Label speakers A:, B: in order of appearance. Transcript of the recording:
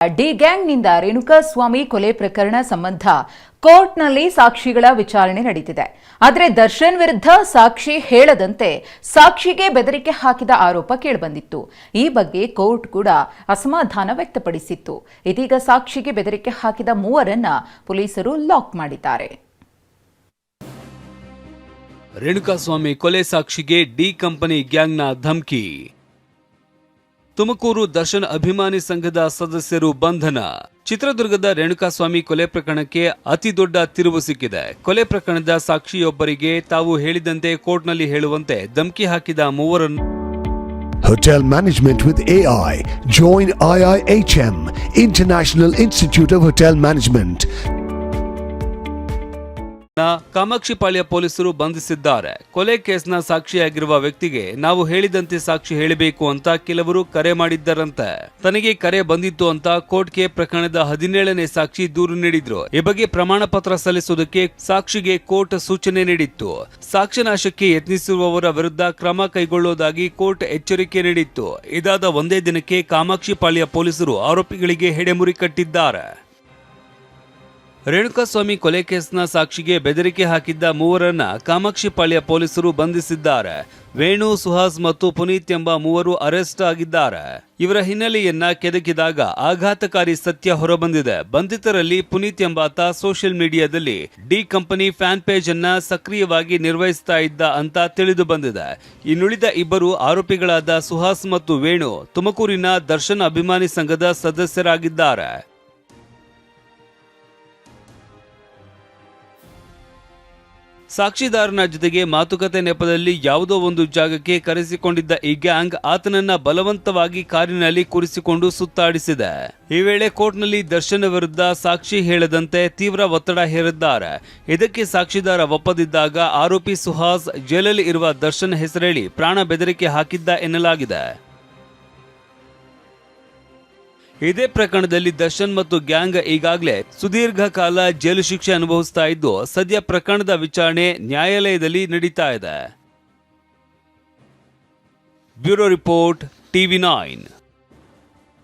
A: D ಗ್ಯಾಂಗ್ನಿಂದ Renukaswamy ಕೊಲೆ ಪ್ರಕರಣ ಸಂಬಂಧ ಕೋರ್ಟ್ನಲ್ಲಿ ಸಾಕ್ಷಿಗಳ ವಿಚಾರಣೆ ನಡೆದಿದೆ. ಆದರೆ ದರ್ಶನ್ ವಿರುದ್ಧ ಸಾಕ್ಷಿ ಹೇಳದಂತೆ ಸಾಕ್ಷಿಗೆ ಬೆದರಿಕೆ ಹಾಕಿದ ಆರೋಪ ಕೇಳಿಬಂದಿತ್ತು. ಈ ಬಗ್ಗೆ ಕೋರ್ಟ್ ಕೂಡ ಅಸಮಾಧಾನ ವ್ಯಕ್ತಪಡಿಸಿತ್ತು. ಇದೀಗ ಸಾಕ್ಷಿಗೆ ಬೆದರಿಕೆ ಹಾಕಿದ ಮೂವರನ್ನ ಪೊಲೀಸರು ಲಾಕ್ ಮಾಡಿದ್ದಾರೆ.
B: ರೇಣುಕಾಸ್ವಾಮಿ ಕೊಲೆ ಸಾಕ್ಷಿಗೆ ಡಿ ಕಂಪನಿ ಗ್ಯಾಂಗ್ನ ಧಮಕಿ. ತುಮಕೂರು ದರ್ಶನ್ ಅಭಿಮಾನಿ ಸಂಘದ ಸದಸ್ಯರು ಬಂಧನ. ಚಿತ್ರದುರ್ಗದ ರೇಣುಕಾಸ್ವಾಮಿ ಕೊಲೆ ಪ್ರಕರಣಕ್ಕೆ ಅತಿ ದೊಡ್ಡ ತಿರುವು ಸಿಕ್ಕಿದೆ. ಕೊಲೆ ಪ್ರಕರಣದ ಸಾಕ್ಷಿಯೊಬ್ಬರಿಗೆ ತಾವು ಹೇಳಿದಂತೆ ಕೋರ್ಟ್ನಲ್ಲಿ ಹೇಳುವಂತೆ ಧಮಕಿ ಹಾಕಿದ ಮೂವರನ್ನು
C: Hotel Management with AI. Join IIHM, International Institute of Hotel Management.
B: Kamakshipalya ಪೊಲೀಸರು ಬಂಧಿಸಿದ್ದಾರೆ. ಕೊಲೆ ಕೇಸ್ನ ಸಾಕ್ಷಿಯಾಗಿರುವ ವ್ಯಕ್ತಿಗೆ ನಾವು ಹೇಳಿದಂತೆ ಸಾಕ್ಷಿ ಹೇಳಬೇಕು ಅಂತ ಕೆಲವರು ಕರೆ ಮಾಡಿದ್ದರಂತೆ. ತನಗೆ ಕರೆ ಬಂದಿತ್ತು ಅಂತ ಕೋರ್ಟ್ಗೆ ಪ್ರಕರಣದ 17ನೇ ಸಾಕ್ಷಿ ದೂರು ನೀಡಿದ್ರು. ಈ ಬಗ್ಗೆ ಪ್ರಮಾಣ ಪತ್ರ ಸಲ್ಲಿಸುವುದಕ್ಕೆ ಸಾಕ್ಷಿಗೆ ಕೋರ್ಟ್ ಸೂಚನೆ ನೀಡಿತ್ತು. ಸಾಕ್ಷ್ಯನಾಶಕ್ಕೆ ಯತ್ನಿಸಿರುವವರ ವಿರುದ್ಧ ಕ್ರಮ ಕೈಗೊಳ್ಳುವುದಾಗಿ ಕೋರ್ಟ್ ಎಚ್ಚರಿಕೆ ನೀಡಿತ್ತು. ಇದಾದ ಒಂದೇ ದಿನಕ್ಕೆ ಕಾಮಾಕ್ಷಿಪಾಳ್ಯ ಪೊಲೀಸರು ಆರೋಪಿಗಳಿಗೆ ಹೆಡೆಮುರಿ ಕಟ್ಟಿದ್ದಾರೆ. ರೇಣುಕಾಸ್ವಾಮಿ ಕೊಲೆ ಕೇಸ್ನ ಸಾಕ್ಷಿಗೆ ಬೆದರಿಕೆ ಹಾಕಿದ್ದ ಮೂವರನ್ನ ಕಾಮಾಕ್ಷಿಪಾಳ್ಯ ಪೊಲೀಸರು ಬಂಧಿಸಿದ್ದಾರೆ. ವೇಣು, ಸುಹಾಸ್ ಮತ್ತು ಪುನೀತ್ ಎಂಬ ಮೂವರು ಅರೆಸ್ಟ್ ಆಗಿದ್ದಾರೆ. ಇವರ ಹಿನ್ನೆಲೆಯನ್ನ ಕೆದಕಿದಾಗ ಆಘಾತಕಾರಿ ಸತ್ಯ ಹೊರಬಂದಿದೆ. ಬಂಧಿತರಲ್ಲಿ ಪುನೀತ್ ಎಂಬಾತ ಸೋಷಿಯಲ್ ಮೀಡಿಯಾದಲ್ಲಿ ಡಿ ಕಂಪನಿ ಫ್ಯಾನ್ ಪೇಜ್ ಅನ್ನ ಸಕ್ರಿಯವಾಗಿ ನಿರ್ವಹಿಸ್ತಾ ಇದ್ದ ಅಂತ ತಿಳಿದು ಬಂದಿದೆ. ಇನ್ನುಳಿದ ಇಬ್ಬರು ಆರೋಪಿಗಳಾದ ಸುಹಾಸ್ ಮತ್ತು ವೇಣು ತುಮಕೂರಿನ ದರ್ಶನ್ ಅಭಿಮಾನಿ ಸಂಘದ ಸದಸ್ಯರಾಗಿದ್ದಾರೆ. ಸಾಕ್ಷಿದಾರನ ಜೊತೆಗೆ ಮಾತುಕತೆ ನೆಪದಲ್ಲಿ ಯಾವುದೋ ಒಂದು ಜಾಗಕ್ಕೆ ಕರೆಸಿಕೊಂಡಿದ್ದ ಈ ಗ್ಯಾಂಗ್ ಆತನನ್ನ ಬಲವಂತವಾಗಿ ಕಾರಿನಲ್ಲಿ ಕೂರಿಸಿಕೊಂಡು ಸುತ್ತಾಡಿಸಿದೆ. ಈ ವೇಳೆ ಕೋರ್ಟ್ನಲ್ಲಿ ದರ್ಶನ್ ವಿರುದ್ಧ ಸಾಕ್ಷಿ ಹೇಳದಂತೆ ತೀವ್ರ ಒತ್ತಡ ಹೇರಿದ್ದಾರೆ. ಇದಕ್ಕೆ ಸಾಕ್ಷಿದಾರ ಒಪ್ಪದಿದ್ದಾಗ ಆರೋಪಿ ಸುಹಾಸ್ ಜೈಲಲ್ಲಿ ಇರುವ ದರ್ಶನ್ ಹೆಸರೇಳಿ ಪ್ರಾಣ ಬೆದರಿಕೆ ಹಾಕಿದ್ದ ಎನ್ನಲಾಗಿದೆ. ಇದೇ ಪ್ರಕರಣದಲ್ಲಿ ದರ್ಶನ್ ಮತ್ತು ಗ್ಯಾಂಗ್ ಈಗಾಗಲೇ ಸುದೀರ್ಘ ಕಾಲ ಜೈಲು ಶಿಕ್ಷೆ ಅನುಭವಿಸ್ತಾ ಇದ್ದು ಸದ್ಯ ಪ್ರಕರಣದ ವಿಚಾರಣೆ ನ್ಯಾಯಾಲಯದಲ್ಲಿ ನಡೀತಾ ಇದೆ. Bureau report, TV9.